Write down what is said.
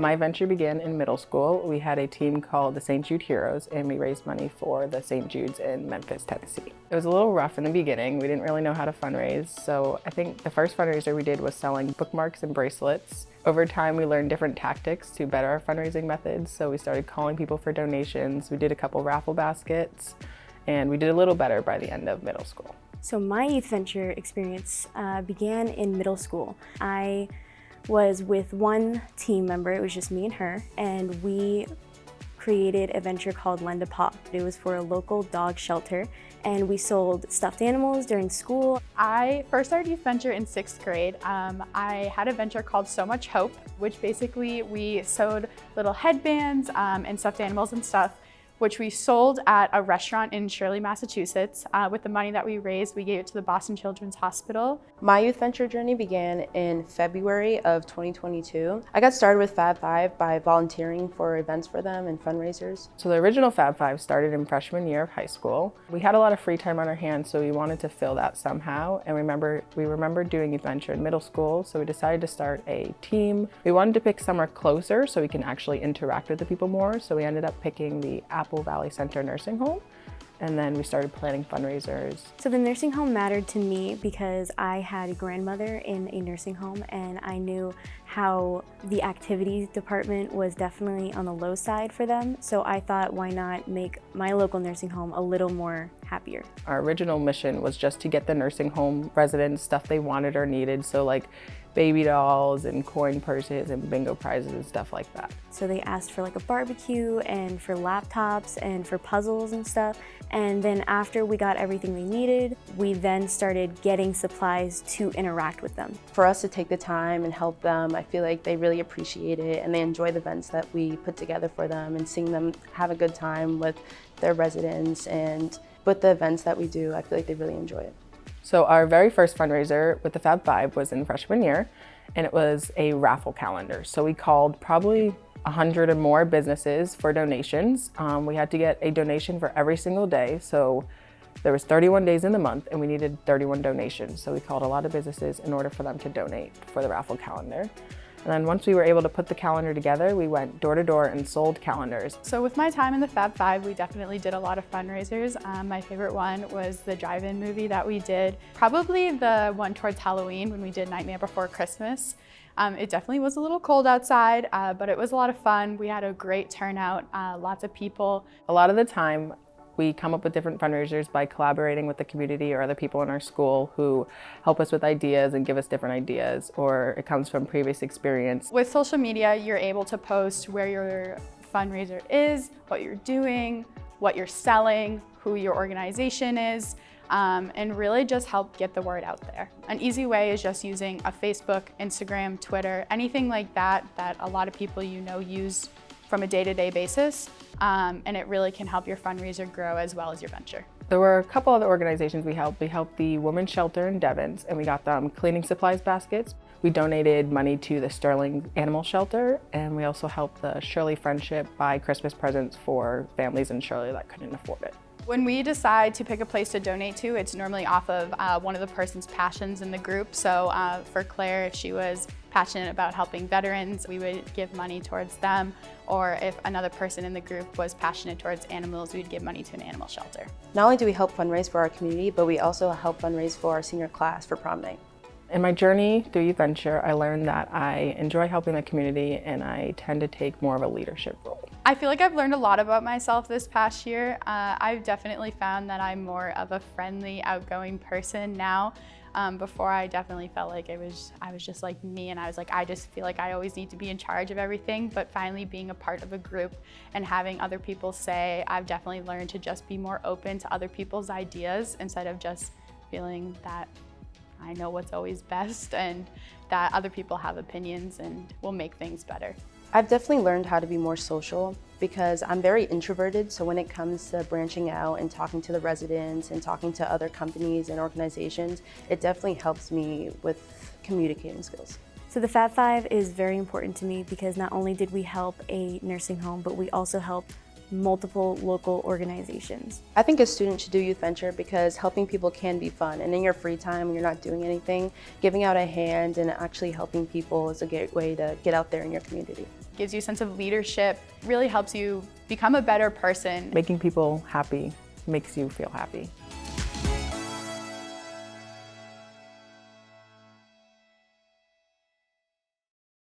My venture began in middle school. We had a team called the St. Jude Heroes, and we raised money for the St. Jude's in Memphis, Tennessee. It was a little rough in the beginning. We didn't really know how to fundraise, so I think the first fundraiser we did was selling bookmarks and bracelets. Over time, we learned different tactics to better our fundraising methods, so we started calling people for donations. We did a couple raffle baskets, and we did a little better by the end of middle school. So my youth venture experience began in middle school. I was with one team member, it was just me and her, and we created a venture called Lend a Paw. It was for a local dog shelter, and we sold stuffed animals during school. I first started youth venture in 6th grade. I had a venture called So Much Hope, which basically we sewed little headbands and stuffed animals and stuff, which we sold at a restaurant in Shirley, Massachusetts. With the money that we raised, we gave it to the Boston Children's Hospital. My youth venture journey began in February of 2022. I got started with Fab Five by volunteering for events for them and fundraisers. So the original Fab Five started in freshman year of high school. We had a lot of free time on our hands, so we wanted to fill that somehow. And we remembered doing youth venture in middle school, so we decided to start a team. We wanted to pick somewhere closer so we can actually interact with the people more, so we ended up picking the Apple Valley Center Nursing Home, and then we started planning fundraisers. So the nursing home mattered to me because I had a grandmother in a nursing home, and I knew how the activities department was definitely on the low side for them. So I thought, why not make my local nursing home a little more happier? Our original mission was just to get the nursing home residents stuff they wanted or needed, so like baby dolls and coin purses and bingo prizes and stuff like that. So they asked for like a barbecue and for laptops and for puzzles and stuff. And then after we got everything they needed, we then started getting supplies to interact with them. For us to take the time and help them, I feel like they really appreciate it and they enjoy the events that we put together for them, and seeing them have a good time with their residents and with the events that we do, I feel like they really enjoy it. So our very first fundraiser with the Fab Five was in freshman year, and it was a raffle calendar. So we called probably 100 or more businesses for donations. We had to get a donation for every single day. So there was 31 days in the month and we needed 31 donations. So we called a lot of businesses in order for them to donate for the raffle calendar. And then once we were able to put the calendar together, we went door to door and sold calendars. So with my time in the Fab Five, we definitely did a lot of fundraisers. My favorite one was the drive-in movie that we did. Probably the one towards Halloween when we did Nightmare Before Christmas. It definitely was a little cold outside, but it was a lot of fun. We had a great turnout, lots of people. A lot of the time, we come up with different fundraisers by collaborating with the community or other people in our school who help us with ideas and give us different ideas, or it comes from previous experience. With social media, you're able to post where your fundraiser is, what you're doing, what you're selling, who your organization is, and really just help get the word out there. An easy way is just using a Facebook, Instagram, Twitter, anything like that that a lot of people you know use from a day-to-day basis, and it really can help your fundraiser grow as well as your venture. There were a couple other organizations we helped. We helped the Women's Shelter in Devens, and we got them cleaning supplies baskets. We donated money to the Sterling Animal Shelter, and we also helped the Shirley Friendship buy Christmas presents for families in Shirley that couldn't afford it. When we decide to pick a place to donate to, it's normally off of one of the person's passions in the group. So for Claire, if she was passionate about helping veterans, we would give money towards them. Or if another person in the group was passionate towards animals, we'd give money to an animal shelter. Not only do we help fundraise for our community, but we also help fundraise for our senior class for prom night. In my journey through youth venture, I learned that I enjoy helping the community and I tend to take more of a leadership role. I feel like I've learned a lot about myself this past year. I've definitely found that I'm more of a friendly, outgoing person now. Before, I definitely felt like I was just like me, and I just feel like I always need to be in charge of everything. But finally being a part of a group and having other people say, I've definitely learned to just be more open to other people's ideas instead of just feeling that I know what's always best and that other people have opinions and will make things better. I've definitely learned how to be more social because I'm very introverted, so when it comes to branching out and talking to the residents and talking to other companies and organizations, it definitely helps me with communicating skills. So the Fab Five is very important to me because not only did we help a nursing home, but we also helped multiple local organizations. I think a student should do Youth Venture because helping people can be fun, and in your free time when you're not doing anything, giving out a hand and actually helping people is a great way to get out there in your community. Gives you a sense of leadership, really helps you become a better person. Making people happy makes you feel happy.